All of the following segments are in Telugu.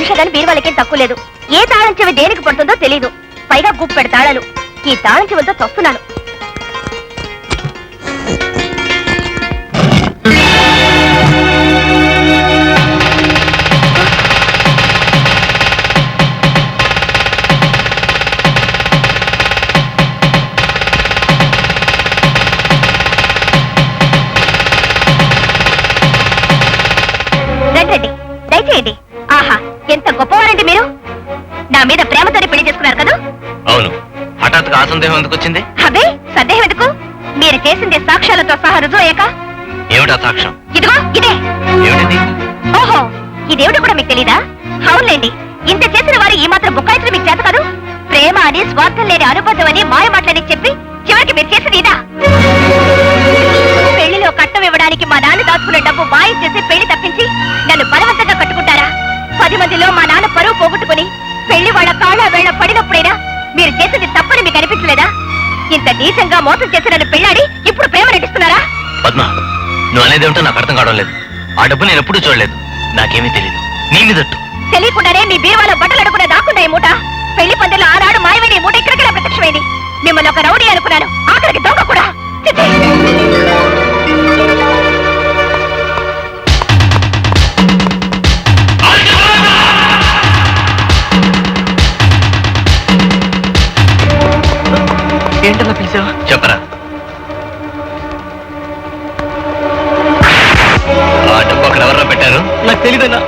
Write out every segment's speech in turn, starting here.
మనిషిదని బీరువాలకేం తక్కువ లేదు. ఏ తాళం చెవి దేనికి పడుతుందో తెలీదు. పైగా గుప్పెడు తాళాలు. ఈ తాళం చెవులతో తొస్తున్నాను. దయచేయండి. ఆహా, ఎంత గొప్పవారండి మీరు. నా మీద ప్రేమతోనే పెళ్లి చేసుకున్నారు కదా? అవును. హఠాత్తుగా ఆ సందేహం ఎందుకు వచ్చింది? అదే సందేహం ఎందుకు? మీరు చేసింది సాక్ష్యాలతో సహా రుజువు అయ్యాక. ఏమిటా సాక్ష్యం? ఇదిగో ఇదే. ఏమిటి? ఓహో, ఇదేమిటో కూడా మీకు తెలీదా? అవునులేండి, ఇంత చేసిన వారు ఈ మాత్రం బుక్కాయితులు మీకు చేత కాదు. ప్రేమ అని, స్వార్థం లేని అనుబంధం అని మాయ మాటలని చెప్పి చివరికి మీరు చేసింది ఇదా? పెళ్లిలో కట్నం ఇవ్వడానికి మా నాన్న దాచుకున్న డబ్బు మాయం చేసి పెళ్లి తప్పించి నన్ను బలవంతంగా కట్టుకుంటారా? 10 మందిలో మా నాన్న పరువు పోగొట్టుకుని పెళ్లి వాళ్ళ కాళ్ళ వేళ పడినప్పుడైనా మీరు చేసింది తప్పని మీకు అనిపించలేదా? ఇంత నీచంగా మోసం చేసి నన్ను పెళ్ళాడి ఇప్పుడు ప్రేమ నటిస్తున్నారా? పద్మ, నువ్వు అనేది ఏమిటో నాకు అర్థం కావడం లేదు. ఆ డబ్బు నేను ఎప్పుడూ చూడలేదు. నాకేమీ తెలియదు. నీ మీదట్టు తెలియకుండానే మీ బీరువాలో బట్టలు అడుగునే దాక్కుండా ఈ మూట. పెళ్లి పందిలో ఆనాడు మాయమైన ఈ మూట ఇక్కడికి ప్రత్యక్షమైంది. మిమ్మల్ని ఒక రౌడీ అనుకున్నాను, ఆఖరికి దొంగ కూడా. ఏంటన్నా పిలిచావు? చెప్పరా. ఆ డబ్బు అక్కడ ఎవరన్నా పెట్టారు? నాకు తెలీదన్నా.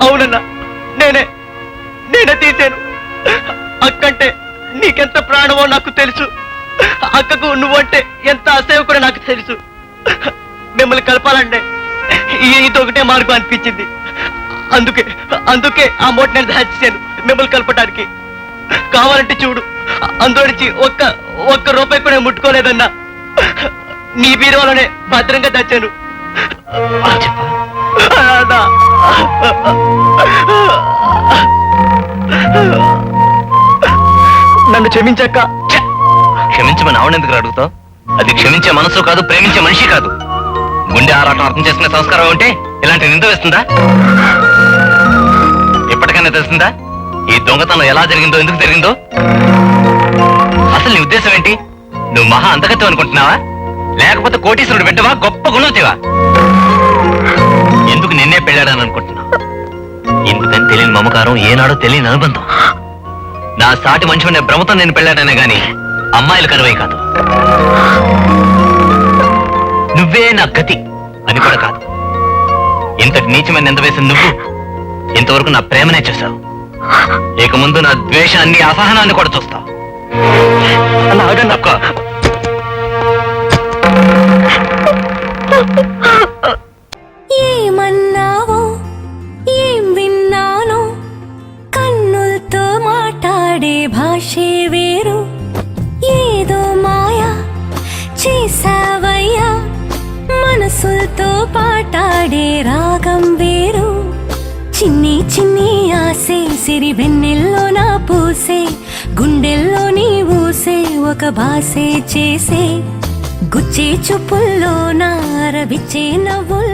అవునన్నా, నేనే తీశాను. అక్కంటే నీకెంత ప్రాణమో నాకు తెలుసు. అక్కకు నువ్వంటే ఎంత అసహ్యం కూడా నాకు తెలుసు. మిమ్మల్ని కలపాలంటే ఇది ఒకటే మార్గం అనిపించింది. అందుకే ఆ మూట నేను దాచేశాను మిమ్మల్ని కలపడానికి. కావాలంటే చూడు, అందులో నుంచి ఒక్క రూపాయి కూడా ముట్టుకోలేదన్నా. నీ బీరువాలోనే భద్రంగా దాచాను. నన్ను క్షమించక్క. క్షమించమని ఆవిడెందుకు అడుగుతావు? అది క్షమించే మనసు కాదు, ప్రేమించే మనిషి కాదు. గుండె ఆరాటం అర్థం చేసుకునే సంస్కారం ఉంటే ఇలాంటి నింద వేస్తుందా? ఎప్పటికైనా తెలిసిందా ఈ దొంగతనం ఎలా జరిగిందో, ఎందుకు జరిగిందో? అసలు నీ ఉద్దేశం ఏంటి? నువ్వు మహా అంతగత్యం అనుకుంటున్నావా, లేకపోతే కోటీశ్వరుడు బిడ్డవా, గొప్ప గుణవతివా? ఎందుకు నిన్నే పెళ్ళాడని అనుకుంటున్నావు? ఎందుకని తెలియని మమకారం, ఏనాడో తెలియని అనుబంధం. నా సాటి మనిషి భ్రమతో నేను పెళ్ళాడనే గాని అమ్మాయిలు కరువై కాదు. నువ్వే నా గతి అని కూడా కాదు. ఇంతటి నీచమైన ఎంత వేసిన నువ్వు ఇంతవరకు నా ప్రేమనే చూసావు. ఇక ముందు నా ద్వేషాన్ని, అసహనాన్ని కూడా చూస్తావు. ఏమన్నావో ఏం విన్నానో, కన్నులతో మాట్లాడే భాషే వేరు. ఏదో మాయా చేసావయ్యా, మనసులతో పాటాడే రాగం వేరు. చిన్ని చిన్ని ఆసే సిరి వెన్నెల్లో నా పూసే, గుండెల్లో నీ ఊసే ఒక భాసే చేసే. గుచ్చే చూపుల్లో నా రవిచ్చే నవ్వుల్లో